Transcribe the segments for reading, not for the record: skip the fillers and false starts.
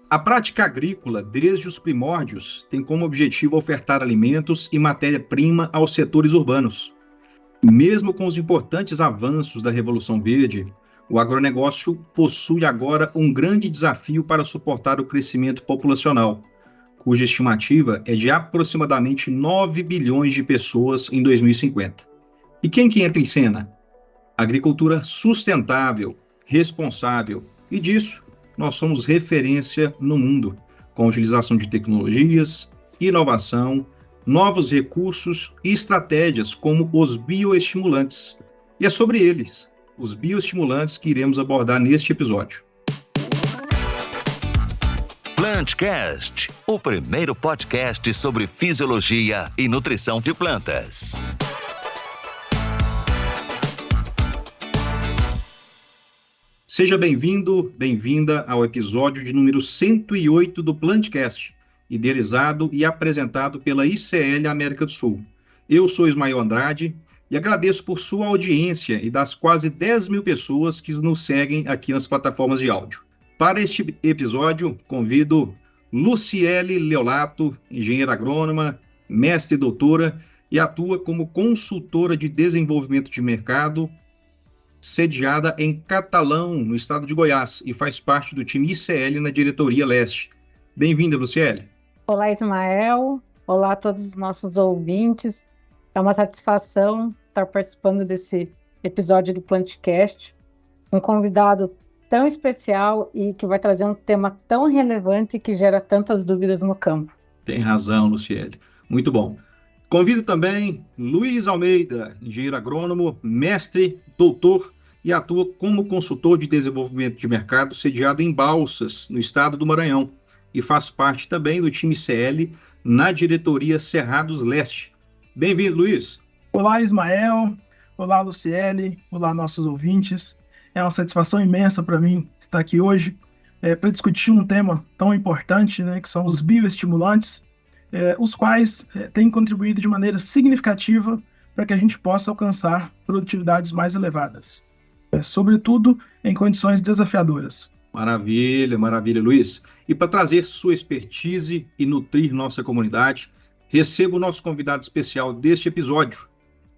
A prática agrícola, desde os primórdios, tem como objetivo ofertar alimentos e matéria-prima aos setores urbanos. Mesmo com os importantes avanços da Revolução Verde, o agronegócio possui agora um grande desafio para suportar o crescimento populacional, cuja estimativa é de aproximadamente 9 bilhões de pessoas em 2050. E quem que entra em cena? Agricultura sustentável, responsável, e disso nós somos referência no mundo, com a utilização de tecnologias, inovação, novos recursos e estratégias como os bioestimulantes. E é sobre eles, os bioestimulantes, que iremos abordar neste episódio. PlantCast, o primeiro podcast sobre fisiologia e nutrição de plantas. Seja bem-vindo, bem-vinda ao episódio de número 108 do PlantCast, idealizado e apresentado pela ICL América do Sul. Eu sou Ismael Andrade e agradeço por sua audiência e das quase 10 mil pessoas que nos seguem aqui nas plataformas de áudio. Para este episódio, convido Luciele Leolato, engenheira agrônoma, mestre e doutora, e atua como consultora de desenvolvimento de mercado, sediada em Catalão, no estado de Goiás, e faz parte do time ICL na diretoria leste. Bem-vinda, Luciele. Olá, Ismael. Olá a todos os nossos ouvintes. É uma satisfação estar participando desse episódio do PlantCast. Um convidado tão especial e que vai trazer um tema tão relevante que gera tantas dúvidas no campo. Tem razão, Luciele. Muito bom. Convido também Luiz Almeida, engenheiro agrônomo, mestre, doutor e atua como consultor de desenvolvimento de mercado sediado em Balsas, no estado do Maranhão, e faz parte também do time ICL na diretoria Cerrados Leste. Bem-vindo, Luiz. Olá, Ismael. Olá, Luciele. Olá, nossos ouvintes. É uma satisfação imensa para mim estar aqui hoje para discutir um tema tão importante, que são os bioestimulantes, os quais têm contribuído de maneira significativa para que a gente possa alcançar produtividades mais elevadas, sobretudo em condições desafiadoras. Maravilha, maravilha, Luiz. E para trazer sua expertise e nutrir nossa comunidade, recebo o nosso convidado especial deste episódio,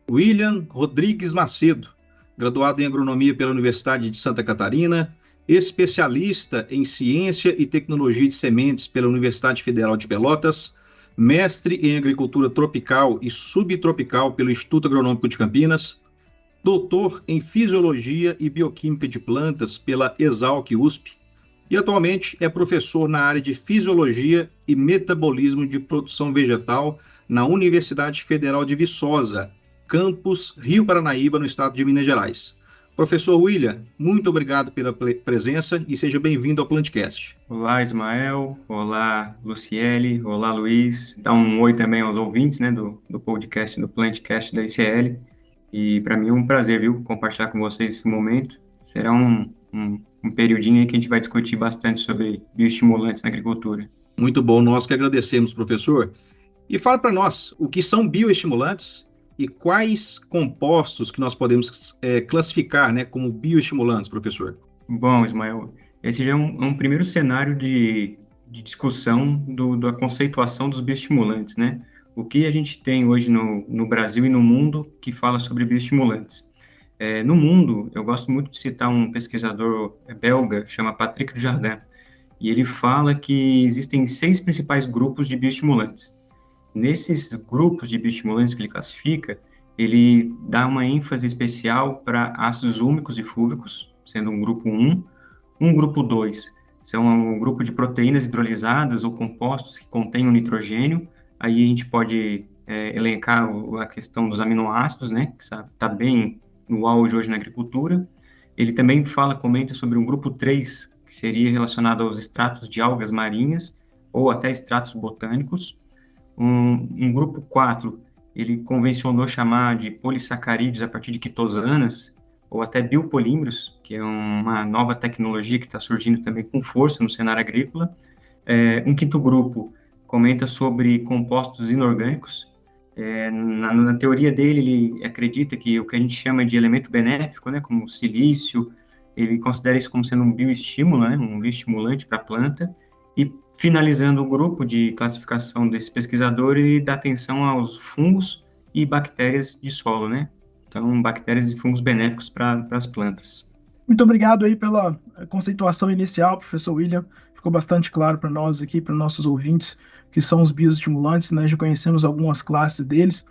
William Rodrigues Macedo, graduado em agronomia pela Universidade de Santa Catarina, especialista em ciência e tecnologia de sementes pela Universidade Federal de Pelotas, mestre em agricultura tropical e subtropical pelo Instituto Agronômico de Campinas, doutor em fisiologia e bioquímica de plantas pela Exalc-USP e atualmente é professor na área de fisiologia e metabolismo de produção vegetal na Universidade Federal de Viçosa, campus Rio Paranaíba, no estado de Minas Gerais. Professor William, muito obrigado pela presença e seja bem-vindo ao PlantCast. Olá, Ismael. Olá, Luciele. Olá, Luiz. Dá um oi também aos ouvintes, do podcast, do PlantCast da ICL. E para mim é um prazer, compartilhar com vocês esse momento. Será um periodinho aí que a gente vai discutir bastante sobre bioestimulantes na agricultura. Muito bom, nós que agradecemos, professor. E fala para nós, o que são bioestimulantes e quais compostos que nós podemos classificar como bioestimulantes, professor? Bom, Ismael, esse já é um primeiro cenário de discussão da conceituação dos bioestimulantes, O que a gente tem hoje no Brasil e no mundo que fala sobre bioestimulantes? No mundo, eu gosto muito de citar um pesquisador belga, chama Patrick Dujardin, e ele fala que existem 6 principais grupos de bioestimulantes. Nesses grupos de bioestimulantes que ele classifica, ele dá uma ênfase especial para ácidos úmicos e fúvicos, sendo um grupo 1. Um grupo 2 são um grupo de proteínas hidrolisadas ou compostos que contêm o nitrogênio. Aí a gente pode elencar a questão dos aminoácidos, que está bem no auge hoje na agricultura. Ele também comenta sobre um grupo 3, que seria relacionado aos extratos de algas marinhas ou até extratos botânicos. Um grupo 4, ele convencionou chamar de polissacarídeos a partir de quitosanas, ou até biopolímeros, que é uma nova tecnologia que está surgindo também com força no cenário agrícola. Um quinto grupo comenta sobre compostos inorgânicos. Na teoria dele, ele acredita que o que a gente chama de elemento benéfico, como o silício, ele considera isso como sendo um bioestímulo, um bioestimulante para a planta. E finalizando o grupo de classificação desse pesquisador, ele dá atenção aos fungos e bactérias de solo, né? Então, bactérias e fungos benéficos para as plantas. Muito obrigado aí pela conceituação inicial, professor William. Ficou bastante claro para nós aqui, para nossos ouvintes, que são os bioestimulantes, né? Já conhecemos algumas classes deles.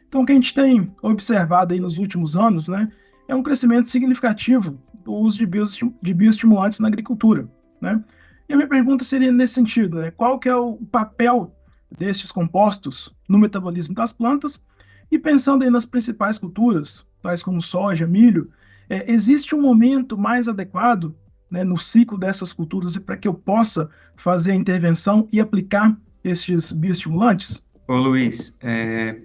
Então, o que a gente tem observado aí nos últimos anos, né, é um crescimento significativo do uso de bioestimulantes na agricultura, né? E a minha pergunta seria nesse sentido, né? Qual que é o papel destes compostos no metabolismo das plantas? E pensando aí nas principais culturas, tais como soja, milho, existe um momento mais adequado, né, no ciclo dessas culturas para que eu possa fazer a intervenção e aplicar estes bioestimulantes? Ô Luiz,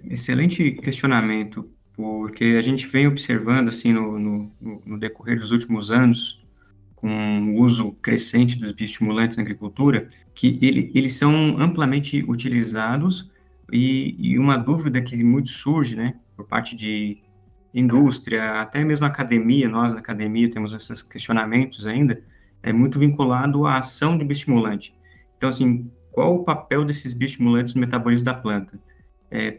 excelente questionamento, porque a gente vem observando, assim, no decorrer dos últimos anos, com o uso crescente dos bioestimulantes na agricultura, que eles são amplamente utilizados e uma dúvida que muito surge, né, por parte de indústria, até mesmo academia, nós na academia temos esses questionamentos ainda, é muito vinculado à ação de bioestimulante. Então, assim, qual o papel desses bioestimulantes no metabolismo da planta?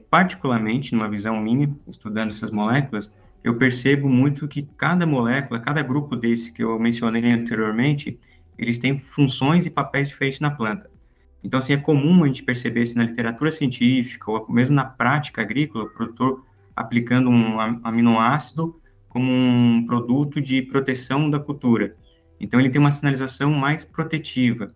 Particularmente, numa visão minha, estudando essas moléculas, eu percebo muito que cada molécula, cada grupo desse que eu mencionei anteriormente, eles têm funções e papéis diferentes na planta. Então, assim, é comum a gente perceber isso na literatura científica ou mesmo na prática agrícola, o produtor aplicando um aminoácido como um produto de proteção da cultura. Então, ele tem uma sinalização mais protetiva.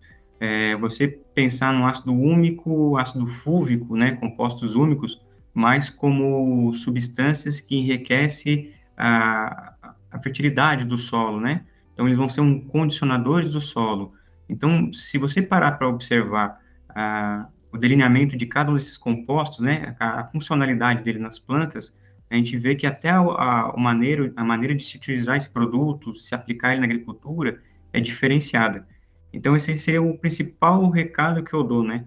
Você pensar no ácido úmico, ácido fúlvico, né, compostos úmicos, mais como substâncias que enriquecem a fertilidade do solo, né? Então, eles vão ser condicionadores do solo. Então, se você parar para observar o delineamento de cada um desses compostos, né, a funcionalidade dele nas plantas, a gente vê que até a maneira de se utilizar esse produto, se aplicar ele na agricultura, é diferenciada. Então, esse seria o principal recado que eu dou, né?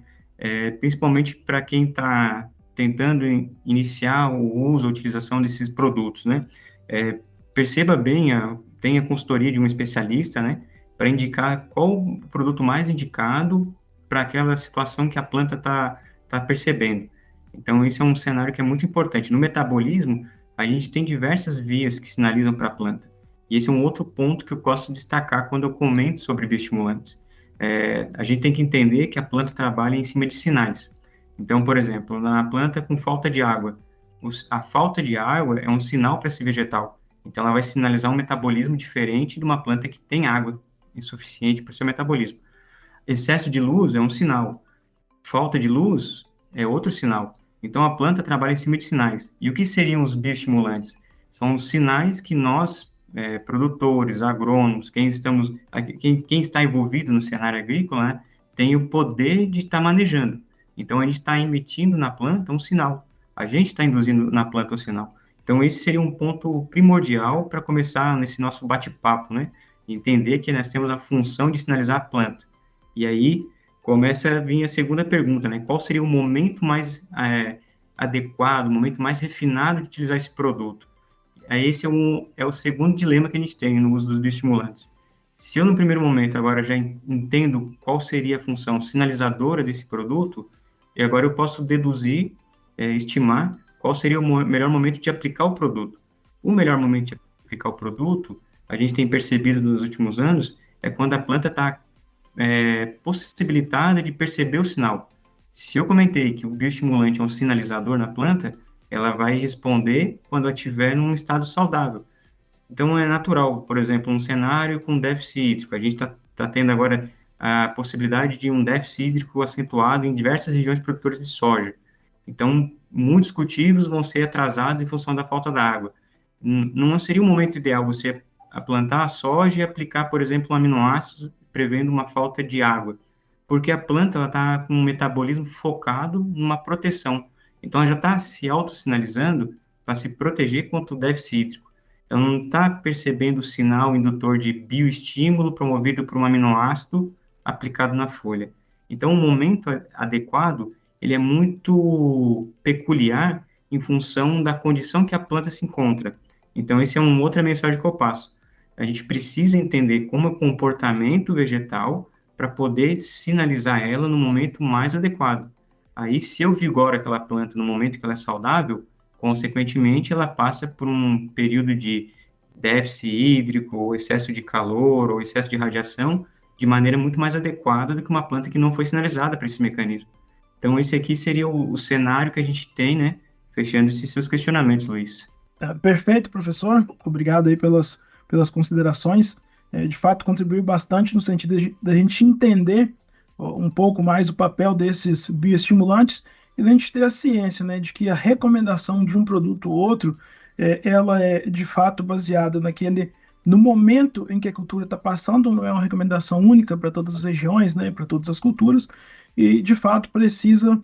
Principalmente para quem está tentando iniciar o uso, a utilização desses produtos, né? Perceba bem, tenha a consultoria de um especialista, né? Para indicar qual o produto mais indicado para aquela situação que a planta está percebendo. Então, esse é um cenário que é muito importante. No metabolismo, a gente tem diversas vias que sinalizam para a planta. E esse é um outro ponto que eu gosto de destacar quando eu comento sobre bioestimulantes. A gente tem que entender que a planta trabalha em cima de sinais. Então, por exemplo, na planta com falta de água, a falta de água é um sinal para esse vegetal. Então, ela vai sinalizar um metabolismo diferente de uma planta que tem água insuficiente para o seu metabolismo. Excesso de luz é um sinal. Falta de luz é outro sinal. Então, a planta trabalha em cima de sinais. E o que seriam os bioestimulantes? São os sinais que nós, produtores, agrônomos, quem está envolvido no cenário agrícola, né, tem o poder de estar manejando. Então, a gente está emitindo na planta um sinal. A gente está induzindo na planta um sinal. Então, esse seria um ponto primordial para começar nesse nosso bate-papo, né? Entender que nós temos a função de sinalizar a planta. E aí, começa a vir a segunda pergunta, né? Qual seria o momento mais adequado, o momento mais refinado de utilizar esse produto? Esse é o segundo dilema que a gente tem no uso dos bioestimulantes. Se eu, no primeiro momento, agora já entendo qual seria a função sinalizadora desse produto, e agora eu posso deduzir, estimar qual seria o melhor momento de aplicar o produto. O melhor momento de aplicar o produto, a gente tem percebido nos últimos anos, é quando a planta está possibilitada de perceber o sinal. Se eu comentei que o bioestimulante é um sinalizador na planta, ela vai responder quando ela estiver num estado saudável. Então, é natural, por exemplo, um cenário com déficit hídrico. A gente está tendo agora a possibilidade de um déficit hídrico acentuado em diversas regiões produtoras de soja. Então, muitos cultivos vão ser atrasados em função da falta da água. Não seria o momento ideal você plantar a soja e aplicar, por exemplo, um aminoácido prevendo uma falta de água, porque a planta está com um metabolismo focado numa proteção. Então, ela já está se autossinalizando para se proteger contra o déficit hídrico. Então, não está percebendo o sinal indutor de bioestímulo promovido por um aminoácido aplicado na folha. Então, o momento adequado, ele é muito peculiar em função da condição que a planta se encontra. Então, essa é uma outra mensagem que eu passo. A gente precisa entender como é o comportamento vegetal para poder sinalizar ela no momento mais adequado. Aí, se eu vigoro aquela planta no momento que ela é saudável, consequentemente, ela passa por um período de déficit hídrico, ou excesso de calor, ou excesso de radiação, de maneira muito mais adequada do que uma planta que não foi sinalizada para esse mecanismo. Então, esse aqui seria o cenário que a gente tem, né? Fechando esses seus questionamentos, Luiz. Perfeito, professor. Obrigado aí pelas considerações. De fato, contribuiu bastante no sentido da gente entender um pouco mais o papel desses bioestimulantes e da gente ter a ciência, né, de que a recomendação de um produto ou outro, ela é de fato baseada no momento em que a cultura está passando, não é uma recomendação única para todas as regiões, né, para todas as culturas, e de fato precisa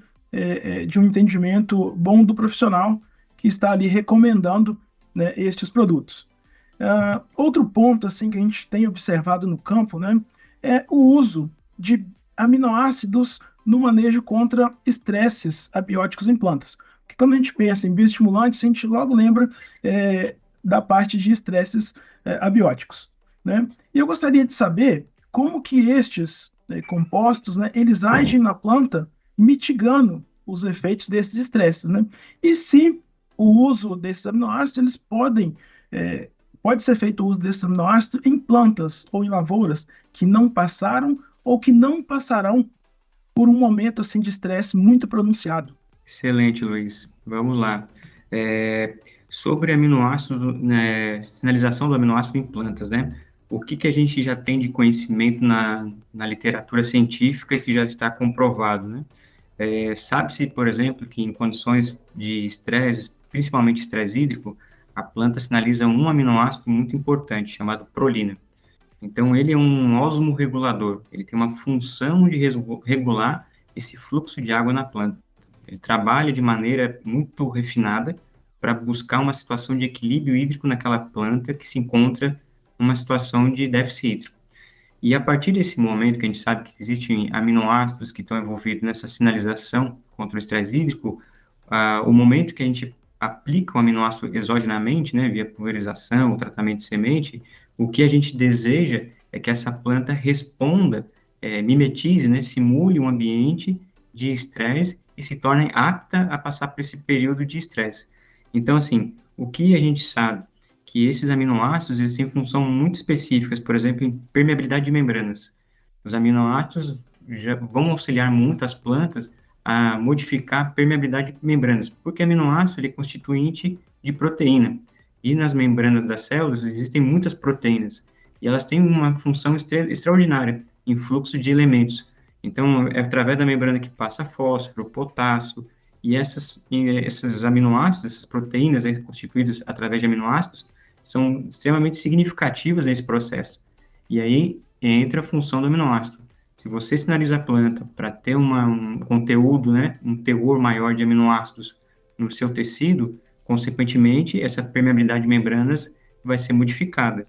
de um entendimento bom do profissional que está ali recomendando, né, estes produtos. Outro ponto assim que a gente tem observado no campo, né, é o uso de aminoácidos no manejo contra estresses abióticos em plantas. Porque quando a gente pensa em bioestimulantes, a gente logo lembra da parte de estresses abióticos, né? E eu gostaria de saber como que estes compostos, né, eles agem na planta mitigando os efeitos desses estresses, né? E se o uso desses aminoácidos, eles pode ser feito o uso desses aminoácidos em plantas ou em lavouras que não passaram ou que não passarão por um momento assim de estresse muito pronunciado. Excelente, Luiz. Vamos lá. Sobre aminoácido, né, sinalização do aminoácido em plantas, né? O que a gente já tem de conhecimento na literatura científica que já está comprovado, né? Sabe-se, por exemplo, que em condições de estresse, principalmente estresse hídrico, a planta sinaliza um aminoácido muito importante, chamado prolina. Então, ele é um osmorregulador, ele tem uma função de regular esse fluxo de água na planta. Ele trabalha de maneira muito refinada para buscar uma situação de equilíbrio hídrico naquela planta que se encontra numa situação de déficit hídrico. E a partir desse momento que a gente sabe que existem aminoácidos que estão envolvidos nessa sinalização contra o estresse hídrico, o momento que a gente aplica o aminoácido exogenamente, né, via pulverização, tratamento de semente, o que a gente deseja é que essa planta responda, mimetize, né, simule um ambiente de estresse e se torne apta a passar por esse período de estresse. Então, assim, o que a gente sabe? Que esses aminoácidos, eles têm função muito específicas, por exemplo, em permeabilidade de membranas. Os aminoácidos já vão auxiliar muito as plantas a modificar a permeabilidade de membranas, porque aminoácido ele é constituinte de proteína, e nas membranas das células existem muitas proteínas, e elas têm uma função extraordinária em fluxo de elementos. Então, é através da membrana que passa fósforo, potássio, e esses aminoácidos, essas proteínas constituídas através de aminoácidos, são extremamente significativas nesse processo. E aí entra a função do aminoácido. Se você sinaliza a planta para ter um conteúdo, né, um teor maior de aminoácidos no seu tecido, consequentemente, essa permeabilidade de membranas vai ser modificada.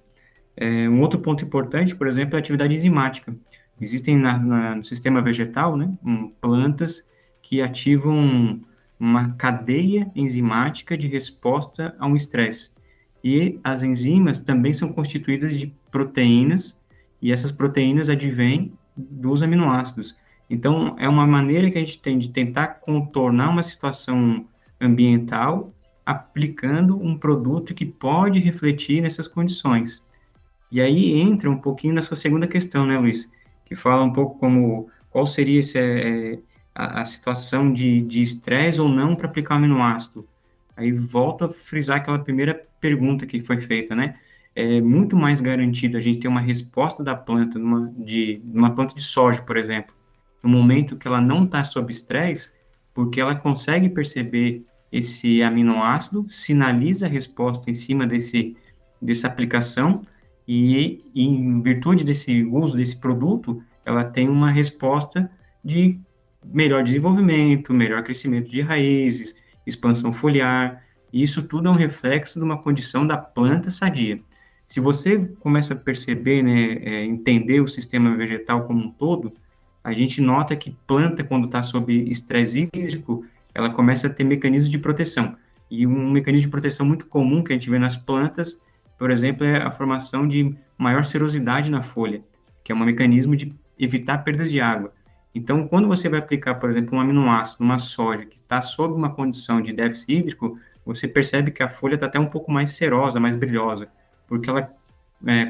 Um outro ponto importante, por exemplo, é a atividade enzimática. Existem no sistema vegetal, né, plantas que ativam uma cadeia enzimática de resposta a um estresse. E as enzimas também são constituídas de proteínas, e essas proteínas advêm dos aminoácidos. Então, é uma maneira que a gente tem de tentar contornar uma situação ambiental aplicando um produto que pode refletir nessas condições. E aí entra um pouquinho na sua segunda questão, né, Luiz? Que fala um pouco qual seria a situação de estresse ou não para aplicar o aminoácido. Aí volto a frisar aquela primeira pergunta que foi feita, né? É muito mais garantido a gente ter uma resposta da planta, numa planta de soja, por exemplo, no momento que ela não está sob estresse, porque ela consegue perceber esse aminoácido, sinaliza a resposta em cima dessa aplicação, e em virtude desse uso desse produto, ela tem uma resposta de melhor desenvolvimento, melhor crescimento de raízes, expansão foliar. E isso tudo é um reflexo de uma condição da planta sadia. Se você começa a perceber, né, entender o sistema vegetal como um todo, a gente nota que planta, quando está sob estresse hídrico, ela começa a ter mecanismos de proteção. E um mecanismo de proteção muito comum que a gente vê nas plantas, por exemplo, é a formação de maior serosidade na folha, que é um mecanismo de evitar perdas de água. Então, quando você vai aplicar, por exemplo, um aminoácido numa soja que está sob uma condição de déficit hídrico, você percebe que a folha está até um pouco mais serosa, mais brilhosa, porque ela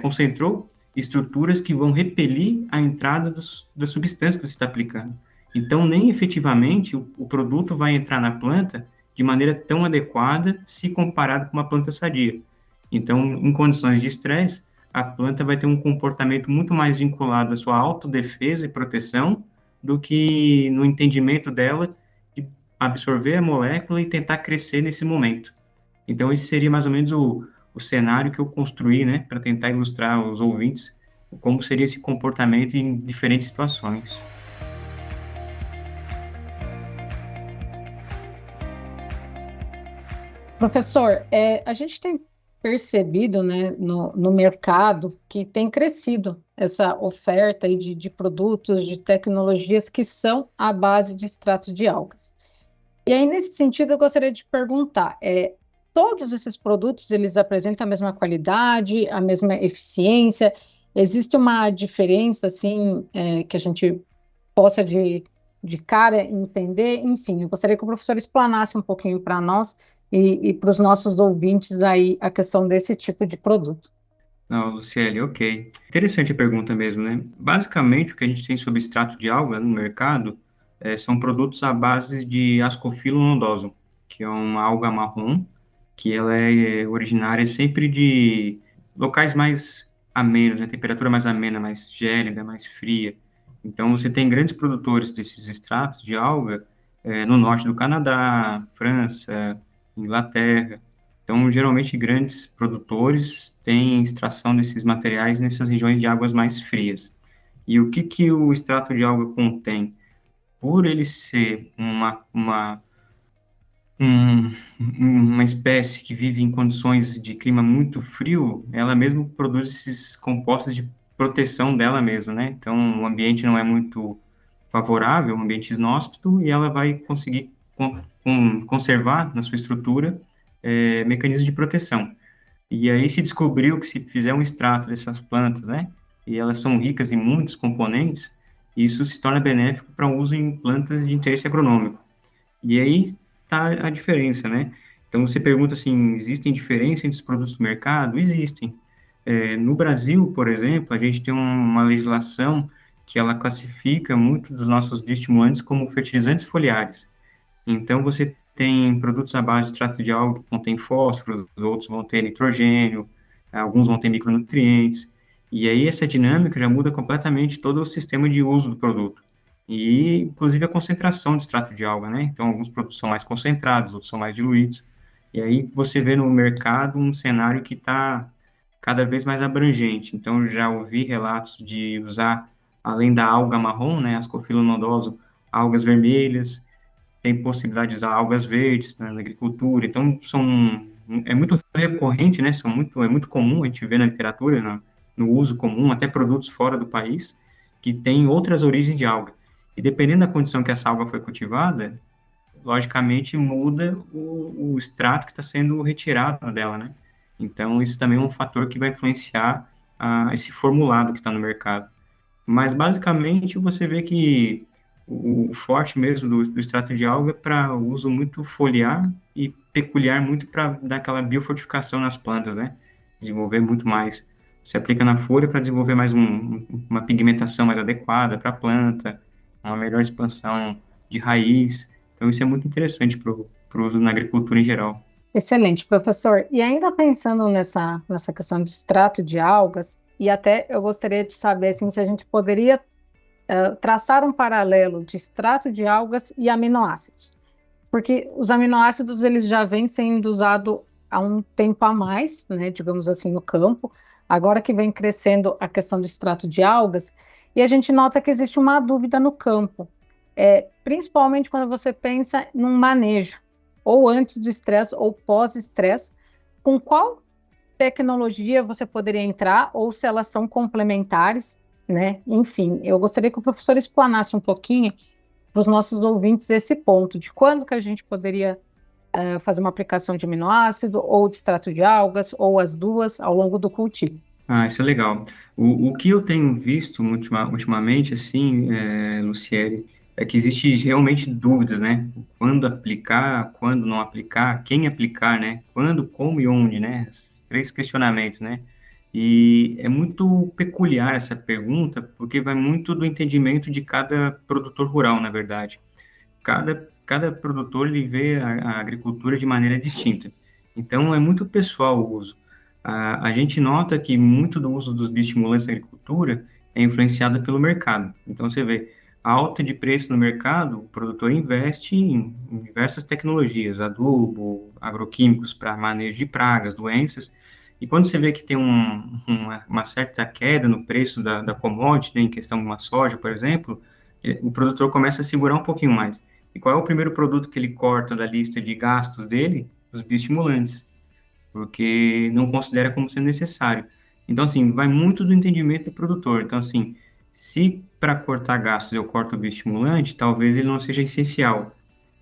concentrou estruturas que vão repelir a entrada das substâncias que você está aplicando. Então, nem efetivamente o produto vai entrar na planta de maneira tão adequada se comparado com uma planta sadia. Então, em condições de estresse, a planta vai ter um comportamento muito mais vinculado à sua autodefesa e proteção do que no entendimento dela de absorver a molécula e tentar crescer nesse momento. Então, esse seria mais ou menos o cenário que eu construí, né, para tentar ilustrar aos ouvintes como seria esse comportamento em diferentes situações. Professor, a gente tem percebido, né, no mercado que tem crescido essa oferta aí de produtos, de tecnologias que são à base de extrato de algas. E aí, nesse sentido, eu gostaria de perguntar, todos esses produtos, eles apresentam a mesma qualidade, a mesma eficiência? Existe uma diferença, assim, que a gente possa de cara entender? Enfim, eu gostaria que o professor explanasse um pouquinho para nós e para os nossos ouvintes aí a questão desse tipo de produto. Não, Luciele, ok. Interessante a pergunta mesmo, né? Basicamente, o que a gente tem sobre extrato de alga no mercado são produtos à base de Ascophyllum nodosum, que é uma alga marrom, que ela é originária sempre de locais mais amenos, né? Temperatura mais amena, mais gélida, mais fria. Então, você tem grandes produtores desses extratos de alga no norte do Canadá, França, Inglaterra. Então, geralmente, grandes produtores têm extração desses materiais nessas regiões de águas mais frias. E o que o extrato de alga contém? Por ele ser uma espécie que vive em condições de clima muito frio, ela mesmo produz esses compostos de proteção dela mesma, né? Então, o ambiente não é muito favorável, um ambiente inóspito, e ela vai conseguir conservar na sua estrutura mecanismos de proteção. E aí se descobriu que se fizer um extrato dessas plantas, né, e elas são ricas em muitos componentes, isso se torna benéfico para o uso em plantas de interesse agronômico. E aí está a diferença, né? Então você pergunta assim, existem diferenças entre os produtos do mercado? Existem. No Brasil, por exemplo, a gente tem uma legislação que ela classifica muito dos nossos bioestimulantes como fertilizantes foliares. Então, você tem produtos à base de extrato de alga que contém fósforo, outros vão ter nitrogênio, alguns vão ter micronutrientes, e aí essa dinâmica já muda completamente todo o sistema de uso do produto, e inclusive a concentração de extrato de alga, né? Então, alguns produtos são mais concentrados, outros são mais diluídos, e aí você vê no mercado um cenário que está cada vez mais abrangente. Então, já ouvi relatos de usar, além da alga marrom, né, Ascophyllum nodosum, algas vermelhas, tem possibilidade de usar algas verdes, né, na agricultura. Então, é muito recorrente, né, é muito comum a gente ver na literatura, no uso comum, até produtos fora do país, que têm outras origens de alga. E dependendo da condição que essa alga foi cultivada, logicamente muda o extrato que está sendo retirado dela, né? Então, isso também é um fator que vai influenciar esse formulado que está no mercado. Mas, basicamente, você vê que o forte mesmo do extrato de alga é para uso muito foliar e peculiar muito para dar aquela biofortificação nas plantas, né? Desenvolver muito mais. Você aplica na folha para desenvolver mais uma pigmentação mais adequada para a planta, uma melhor expansão de raiz. Então, isso é muito interessante para o uso na agricultura em geral. Excelente, professor. E ainda pensando nessa questão de extrato de algas, e até eu gostaria de saber assim, se a gente poderia traçar um paralelo de extrato de algas e aminoácidos. Porque os aminoácidos eles já vêm sendo usados há um tempo a mais, né, digamos assim, no campo. Agora que vem crescendo a questão do extrato de algas, e a gente nota que existe uma dúvida no campo, principalmente quando você pensa num manejo, ou antes do estresse ou pós-estresse, com qual tecnologia você poderia entrar, ou se elas são complementares, né? Enfim, eu gostaria que o professor explanasse um pouquinho para os nossos ouvintes esse ponto, de quando que a gente poderia fazer uma aplicação de aminoácido, ou de extrato de algas, ou as duas, ao longo do cultivo. Isso é legal. O que eu tenho visto ultimamente, assim, Luciele, é que existe realmente dúvidas, né? Quando aplicar, quando não aplicar, quem aplicar, né? Quando, como e onde, né? Esses três questionamentos, né? E é muito peculiar essa pergunta, porque vai muito do entendimento de cada produtor rural, na verdade. Cada produtor, ele vê a agricultura de maneira distinta. Então, é muito pessoal o uso. A gente nota que muito do uso dos bioestimulantes na agricultura é influenciado pelo mercado. Então, você vê a alta de preço no mercado, o produtor investe em diversas tecnologias, adubo, agroquímicos para manejo de pragas, doenças, e quando você vê que tem uma certa queda no preço da commodity, né, em questão de uma soja, por exemplo, o produtor começa a segurar um pouquinho mais. E qual é o primeiro produto que ele corta da lista de gastos dele? Os bioestimulantes, porque não considera como sendo necessário. Então, assim, vai muito do entendimento do produtor. Então, assim, se para cortar gastos eu corto o bioestimulante, talvez ele não seja essencial.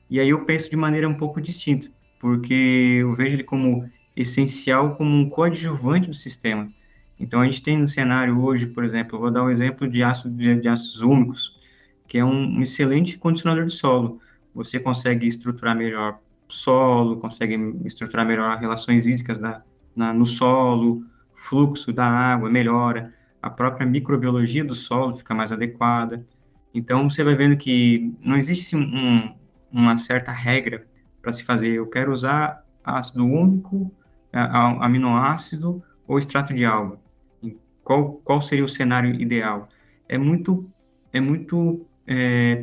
E aí eu penso de maneira um pouco distinta, porque eu vejo ele como essencial, como um coadjuvante do sistema. Então, a gente tem no cenário hoje, por exemplo, eu vou dar um exemplo de ácidos úmicos, que é um excelente condicionador de solo. Você consegue estruturar melhor o solo, consegue estruturar melhor as relações hídricas no solo, fluxo da água melhora, a própria microbiologia do solo fica mais adequada. Então, você vai vendo que não existe uma certa regra para se fazer. Eu quero usar ácido úmico, aminoácido ou extrato de alga. Qual seria o cenário ideal? É muito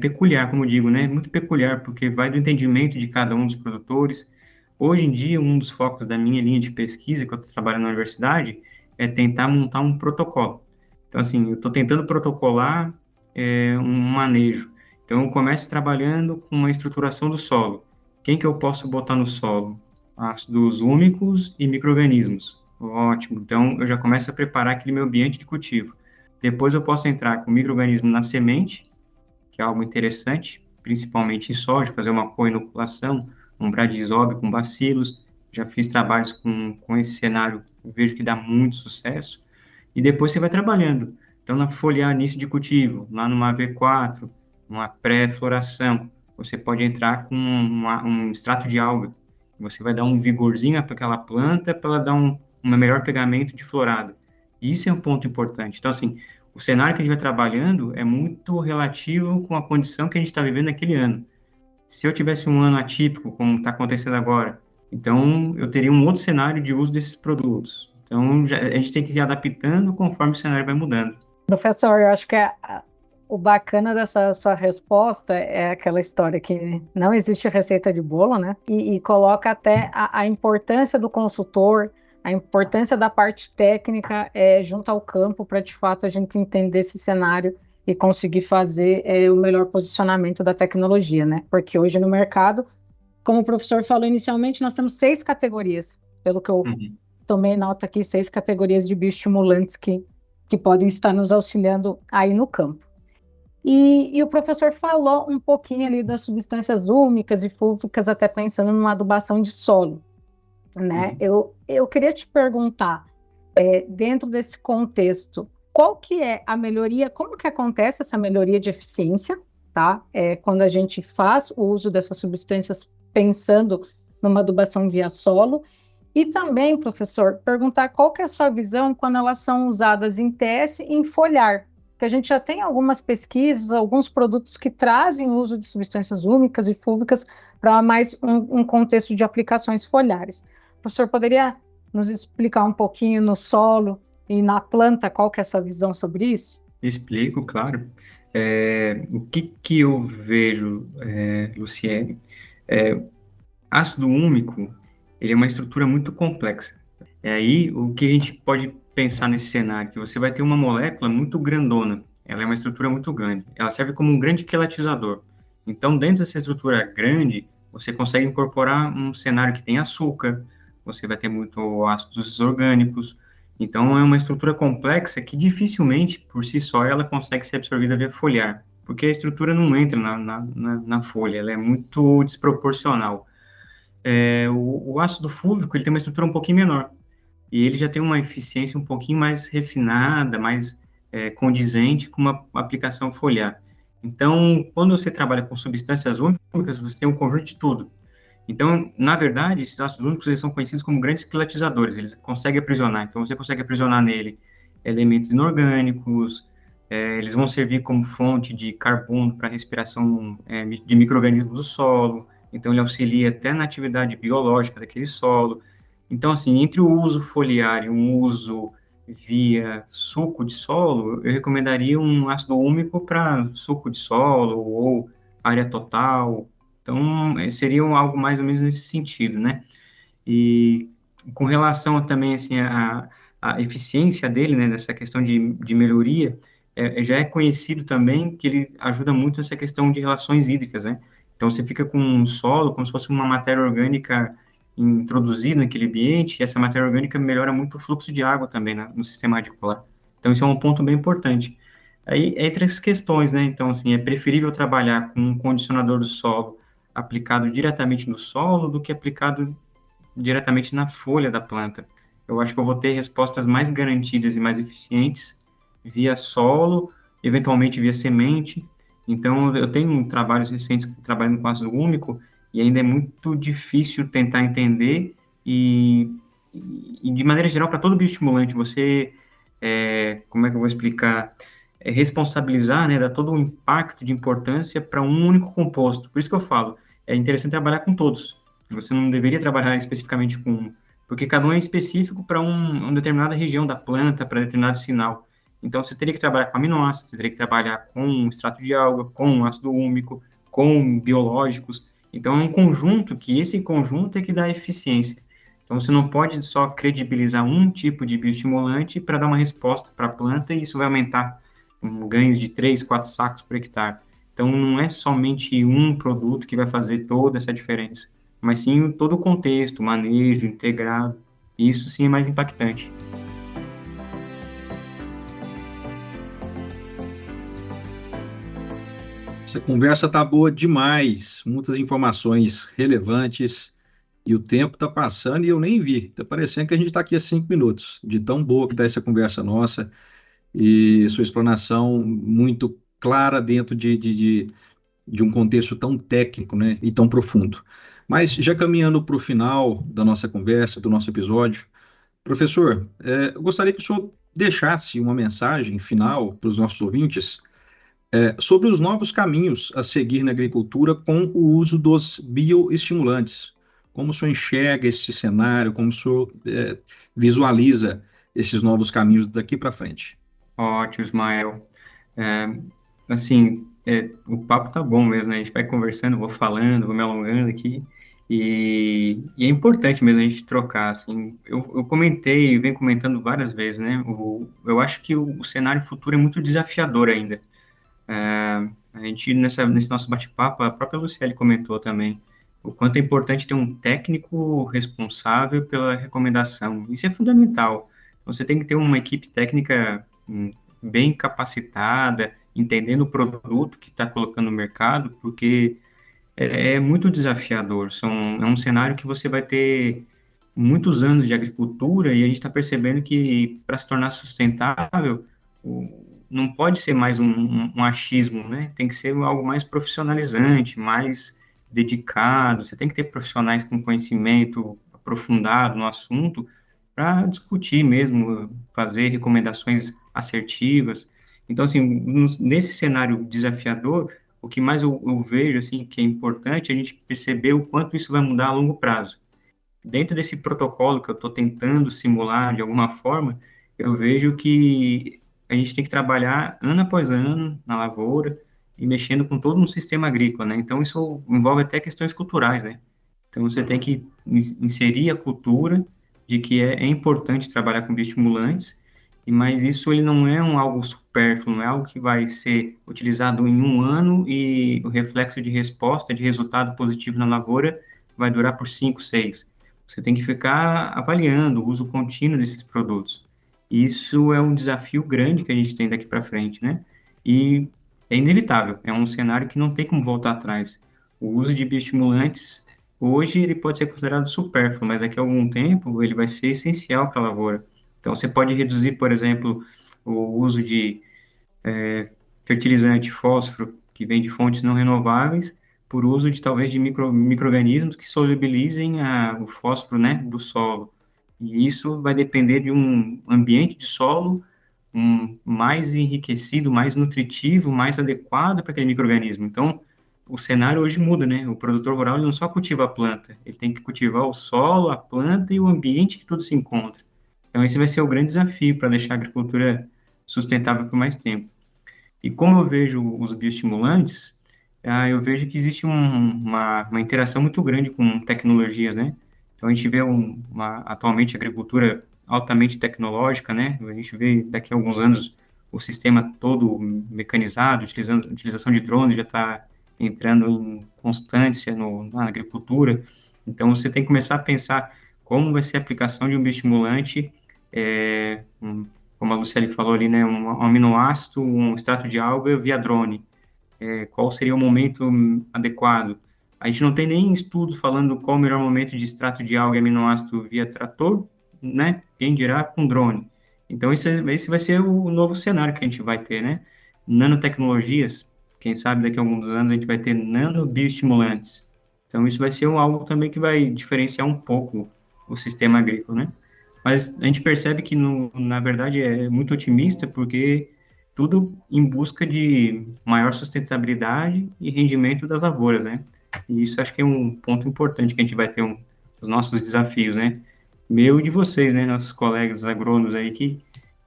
peculiar, como eu digo, né? Muito peculiar, porque vai do entendimento de cada um dos produtores. Hoje em dia, um dos focos da minha linha de pesquisa, que eu estou trabalhando na universidade, é tentar montar um protocolo. Então, assim, eu estou tentando protocolar um manejo. Então, eu começo trabalhando com uma estruturação do solo. Quem que eu posso botar no solo? Ácidos úmicos e micro-organismos. Ótimo. Então, eu já começo a preparar aquele meu ambiente de cultivo. Depois, eu posso entrar com micro-organismo na semente, que é algo interessante, principalmente em soja, fazer uma co-inoculação, um bradisóbio com bacilos. Já fiz trabalhos com esse cenário, vejo que dá muito sucesso. E depois você vai trabalhando. Então, na foliar início de cultivo, lá numa V4, uma pré-floração, você pode entrar com um extrato de alga. Você vai dar um vigorzinho para aquela planta, para ela dar um melhor pegamento de florada. Isso é um ponto importante. Então, assim, o cenário que a gente vai trabalhando é muito relativo com a condição que a gente está vivendo naquele ano. Se eu tivesse um ano atípico, como está acontecendo agora, então eu teria um outro cenário de uso desses produtos. Então, a gente tem que ir adaptando conforme o cenário vai mudando. Professor, eu acho que o bacana dessa sua resposta é aquela história que não existe receita de bolo, né? E coloca até a importância do consultor, a importância da parte técnica junto ao campo para, de fato, a gente entender esse cenário e conseguir fazer o melhor posicionamento da tecnologia, né? Porque hoje no mercado, como o professor falou inicialmente, nós temos 6 categorias, pelo que eu tomei nota aqui, 6 categorias de bioestimulantes que podem estar nos auxiliando aí no campo. E o professor falou um pouquinho ali das substâncias úmicas e fúlvicas, até pensando numa adubação de solo, né? Eu queria te perguntar, dentro desse contexto, qual que é a melhoria, como que acontece essa melhoria de eficiência, tá? Quando a gente faz o uso dessas substâncias pensando numa adubação via solo. E também, professor, perguntar qual que é a sua visão quando elas são usadas em TS e em foliar, porque a gente já tem algumas pesquisas, alguns produtos que trazem o uso de substâncias úmicas e fúlvicas para mais um contexto de aplicações foliares. O professor poderia nos explicar um pouquinho no solo e na planta, qual que é a sua visão sobre isso? Explico, claro. O que eu vejo, Luciene, ácido úmico, ele é uma estrutura muito complexa. Aí, o que a gente pode pensar nesse cenário? Que você vai ter uma molécula muito grandona, ela é uma estrutura muito grande, ela serve como um grande quelatizador. Então, dentro dessa estrutura grande, você consegue incorporar um cenário que tem açúcar, você vai ter muito ácidos orgânicos. Então, é uma estrutura complexa que dificilmente, por si só, ela consegue ser absorvida via foliar, porque a estrutura não entra na folha, ela é muito desproporcional. O ácido fúlvico, ele tem uma estrutura um pouquinho menor. e ele já tem uma eficiência um pouquinho mais refinada, mais condizente com uma aplicação foliar. Então, quando você trabalha com substâncias úmicas, você tem um conjunto de tudo. Então, na verdade, esses ácidos úmicos eles são conhecidos como grandes quilatizadores, eles conseguem aprisionar. Então, você consegue aprisionar nele elementos inorgânicos, eles vão servir como fonte de carbono para a respiração de micro-organismos do solo, então ele auxilia até na atividade biológica daquele solo. Então, assim, entre o uso foliar e um uso via suco de solo, eu recomendaria um ácido úmico para suco de solo ou área total. Então, seria algo mais ou menos nesse sentido, né? E com relação também, assim, a eficiência dele, né, nessa questão de melhoria, já é conhecido também que ele ajuda muito nessa questão de relações hídricas, né? Então, você fica com um solo como se fosse uma matéria orgânica introduzida naquele ambiente, e essa matéria orgânica melhora muito o fluxo de água também, né, no sistema radicular. Então, isso é um ponto bem importante. Aí, entre as questões, né, então, assim, é preferível trabalhar com um condicionador do solo aplicado diretamente no solo do que aplicado diretamente na folha da planta. Eu acho que eu vou ter respostas mais garantidas e mais eficientes via solo, eventualmente via semente. Então, eu tenho trabalhos recentes trabalhando com ácido úmico e ainda é muito difícil tentar entender e de maneira geral, para todo bioestimulante, você, como é que eu vou explicar? Responsabilizar, né, dar todo o impacto de importância para um único composto. Por isso que eu falo, é interessante trabalhar com todos. Você não deveria trabalhar especificamente com um, porque cada um é específico para uma determinada região da planta, para determinado sinal. Então, você teria que trabalhar com aminoácidos, você teria que trabalhar com extrato de alga, com ácido úmico, com biológicos. Então, é um conjunto que esse conjunto é que dá eficiência. Então, você não pode só credibilizar um tipo de bioestimulante para dar uma resposta para a planta e isso vai aumentar ganhos de 3, 4 sacos por hectare. Então, não é somente um produto que vai fazer toda essa diferença, mas sim todo o contexto, manejo integrado. Isso sim é mais impactante. Essa conversa tá boa demais, muitas informações relevantes e o tempo tá passando e eu nem vi. Tá parecendo que a gente está aqui há 5 minutos, de tão boa que tá essa conversa nossa e sua explanação muito clara dentro de um contexto tão técnico, né, e tão profundo. Mas já caminhando para o final da nossa conversa, do nosso episódio, professor, eu gostaria que o senhor deixasse uma mensagem final para os nossos ouvintes sobre os novos caminhos a seguir na agricultura com o uso dos bioestimulantes. Como o senhor enxerga esse cenário, como o senhor visualiza esses novos caminhos daqui para frente? Ótimo, Ismael. Assim, o papo tá bom mesmo, né? A gente vai conversando, vou falando, vou me alongando aqui, e é importante mesmo a gente trocar, assim. Eu comentei, venho comentando várias vezes, né? Eu acho que o cenário futuro é muito desafiador ainda. A gente, nesse nosso bate-papo, a própria Luciele comentou também, o quanto é importante ter um técnico responsável pela recomendação. Isso é fundamental. Você tem que ter uma equipe técnica bem capacitada, entendendo o produto que está colocando no mercado, porque é muito desafiador. É um cenário que você vai ter muitos anos de agricultura e a gente está percebendo que para se tornar sustentável, não pode ser mais um achismo, né? Tem que ser algo mais profissionalizante, mais dedicado. Você tem que ter profissionais com conhecimento aprofundado no assunto para discutir mesmo, fazer recomendações assertivas. Então, assim, nesse cenário desafiador, o que mais eu vejo, assim, que é importante é a gente perceber o quanto isso vai mudar a longo prazo. Dentro desse protocolo que eu estou tentando simular de alguma forma, eu vejo que a gente tem que trabalhar ano após ano na lavoura e mexendo com todo um sistema agrícola, né? Então, isso envolve até questões culturais, né? Então, você tem que inserir a cultura de que é importante trabalhar com bioestimulantes, mas isso ele não é algo supérfluo, não é algo que vai ser utilizado em um ano e o reflexo de resposta, de resultado positivo na lavoura, vai durar por 5, 6. Você tem que ficar avaliando o uso contínuo desses produtos. Isso é um desafio grande que a gente tem daqui para frente, né? E é inevitável, é um cenário que não tem como voltar atrás. O uso de bioestimulantes hoje ele pode ser considerado supérfluo, mas daqui a algum tempo ele vai ser essencial para a lavoura. Então, você pode reduzir, por exemplo, o uso de fertilizante, fósforo, que vem de fontes não renováveis, por uso de talvez de micro-organismos que solubilizem o fósforo, né, do solo. E isso vai depender de um ambiente de solo mais enriquecido, mais nutritivo, mais adequado para aquele micro-organismo. Então, o cenário hoje muda, né? O produtor rural ele não só cultiva a planta, ele tem que cultivar o solo, a planta e o ambiente que tudo se encontra. Então, esse vai ser o grande desafio para deixar a agricultura sustentável por mais tempo. E como eu vejo os bioestimulantes, eu vejo que existe uma interação muito grande com tecnologias, né? Então, a gente vê atualmente a agricultura altamente tecnológica, né? A gente vê daqui a alguns anos o sistema todo mecanizado, utilização de drones já está entrando em constância na agricultura. Então, você tem que começar a pensar como vai ser a aplicação de um bioestimulante, como a Luciele falou ali, né? Um aminoácido, um extrato de alga via drone. Qual seria o momento adequado? A gente não tem nem estudo falando qual o melhor momento de extrato de alga e aminoácido via trator, né? Quem dirá com drone. Então, esse vai ser o novo cenário que a gente vai ter, né? Nanotecnologias, quem sabe daqui a alguns anos a gente vai ter nanobioestimulantes. Então, isso vai ser algo também que vai diferenciar um pouco o sistema agrícola, né? Mas a gente percebe que, na verdade, é muito otimista, porque tudo em busca de maior sustentabilidade e rendimento das lavouras, né? E isso acho que é um ponto importante que a gente vai ter os nossos desafios, né? Meu e de vocês, né? Nossos colegas agrônomos aí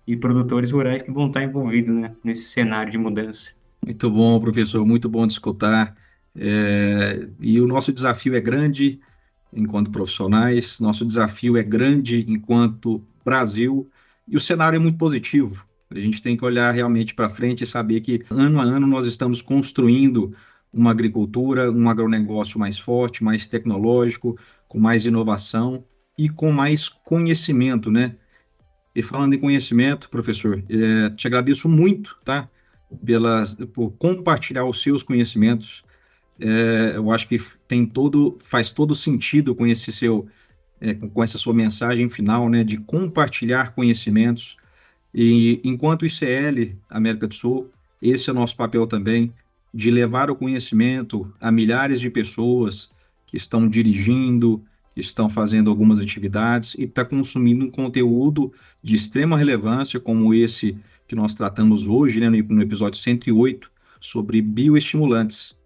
e produtores rurais que vão estar envolvidos, né? Nesse cenário de mudança. Muito bom, professor, muito bom de escutar. E o nosso desafio é grande enquanto profissionais, nosso desafio é grande enquanto Brasil, e o cenário é muito positivo. A gente tem que olhar realmente para frente e saber que ano a ano nós estamos construindo uma agricultura, um agronegócio mais forte, mais tecnológico, com mais inovação e com mais conhecimento, né? E falando em conhecimento, professor, te agradeço muito, tá? Por compartilhar os seus conhecimentos. Eu acho que faz todo sentido com com essa sua mensagem final, né, de compartilhar conhecimentos. E enquanto ICL América do Sul, esse é o nosso papel também, de levar o conhecimento a milhares de pessoas que estão dirigindo, que estão fazendo algumas atividades e está consumindo um conteúdo de extrema relevância, como esse que nós tratamos hoje, né, no episódio 108, sobre bioestimulantes.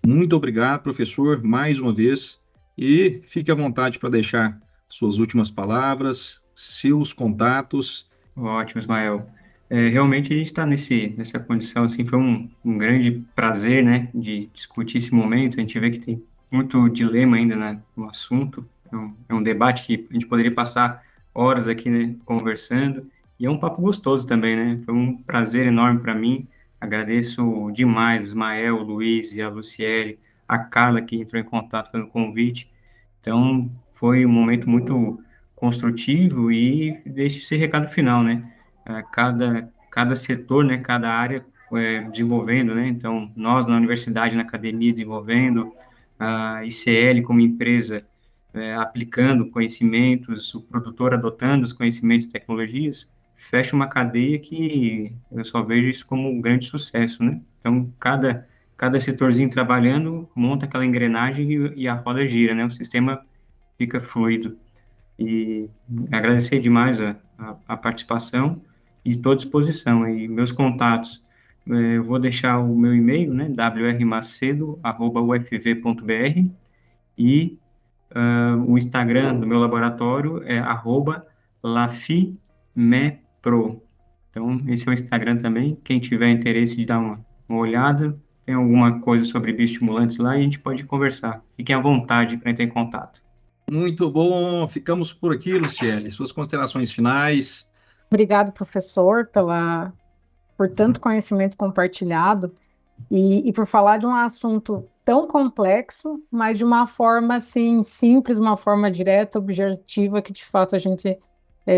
Muito obrigado, professor, mais uma vez, e fique à vontade para deixar suas últimas palavras, seus contatos. Ótimo, Ismael. Realmente a gente está nessa condição, assim, foi um grande prazer, né, de discutir esse momento. A gente vê que tem muito dilema ainda, né, no assunto. É um debate que a gente poderia passar horas aqui, né, conversando, e é um papo gostoso também, né? Foi um prazer enorme para mim. Agradeço demais, Ismael, o Luiz e a Luciele, a Carla que entrou em contato com o convite. Então, foi um momento muito construtivo e deixe esse recado final, né? Cada setor, né? Cada área desenvolvendo, né? Então, nós na universidade, na academia desenvolvendo, a ICL como empresa aplicando conhecimentos, o produtor adotando os conhecimentos e tecnologias, fecha uma cadeia que eu só vejo isso como um grande sucesso, né? Então, cada setorzinho trabalhando, monta aquela engrenagem e a roda gira, né? O sistema fica fluido. E agradecer demais a participação e estou à disposição. E meus contatos, eu vou deixar o meu e-mail, né? wrmacedo@ufv.br e o Instagram do meu laboratório é @lafimepro. Então, esse é o Instagram também. Quem tiver interesse de dar uma olhada, tem alguma coisa sobre bioestimulantes lá, e a gente pode conversar. Fiquem à vontade para entrar em contato. Muito bom, ficamos por aqui, Luciele. Suas considerações finais. Obrigado, professor, por tanto conhecimento compartilhado e por falar de um assunto tão complexo, mas de uma forma assim simples, uma forma direta, objetiva, que de fato a gente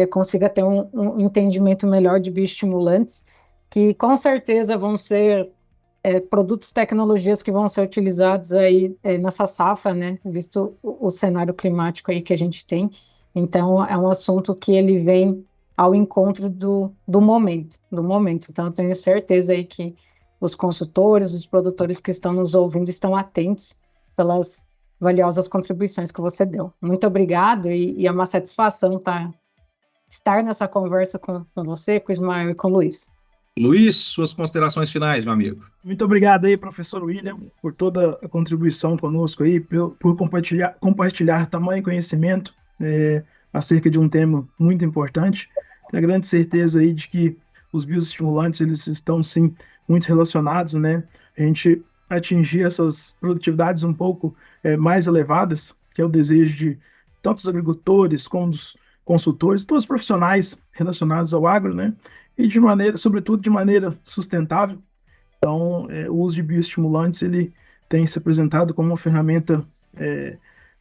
consiga ter um entendimento melhor de bioestimulantes, que com certeza vão ser produtos, tecnologias que vão ser utilizados aí nessa safra, né? Visto o cenário climático aí que a gente tem. Então, é um assunto que ele vem ao encontro do momento. Então, eu tenho certeza aí que os consultores, os produtores que estão nos ouvindo estão atentos pelas valiosas contribuições que você deu. Muito obrigado e é uma satisfação estar nessa conversa com você, com o Ismael e com o Luiz. Luiz, suas considerações finais, meu amigo. Muito obrigado aí, professor William, por toda a contribuição conosco aí, por compartilhar tamanho conhecimento acerca de um tema muito importante. Tenho a grande certeza aí de que os bioestimulantes, eles estão, sim, muito relacionados, né? A gente atingir essas produtividades um pouco mais elevadas, que é o desejo de tanto os agricultores como dos consultores, todos os profissionais relacionados ao agro, né? E sobretudo de maneira sustentável. Então, o uso de bioestimulantes, ele tem se apresentado como uma ferramenta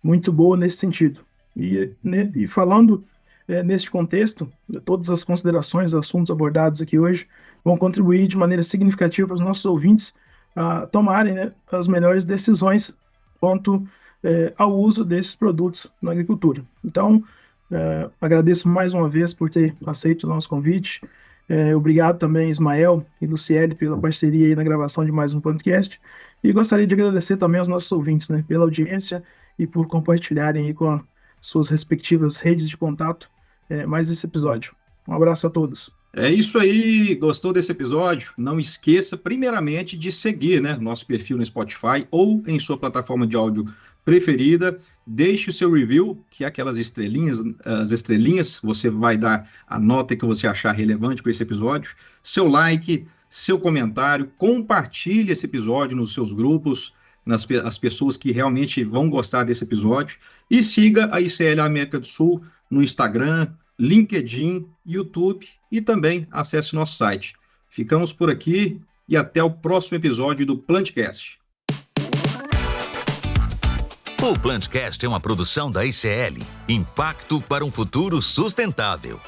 muito boa nesse sentido. E falando neste contexto, todas as considerações, assuntos abordados aqui hoje vão contribuir de maneira significativa para os nossos ouvintes a tomarem, né, as melhores decisões quanto ao uso desses produtos na agricultura. Então, agradeço mais uma vez por ter aceito o nosso convite. Obrigado também, Ismael e Luciele, pela parceria aí na gravação de mais um podcast. E gostaria de agradecer também aos nossos ouvintes, né, pela audiência e por compartilharem aí com as suas respectivas redes de contato mais esse episódio. Um abraço a todos. É isso aí, gostou desse episódio? Não esqueça, primeiramente, de seguir, né, nosso perfil no Spotify ou em sua plataforma de áudio preferida. Deixe o seu review, que é aquelas estrelinhas, as estrelinhas, você vai dar a nota que você achar relevante para esse episódio, seu like, seu comentário, compartilhe esse episódio nos seus grupos, as pessoas que realmente vão gostar desse episódio, e siga a ICL América do Sul no Instagram, LinkedIn, YouTube e também acesse nosso site. Ficamos por aqui e até o próximo episódio do Plantcast. O Plantcast é uma produção da ICL, Impacto para um Futuro Sustentável.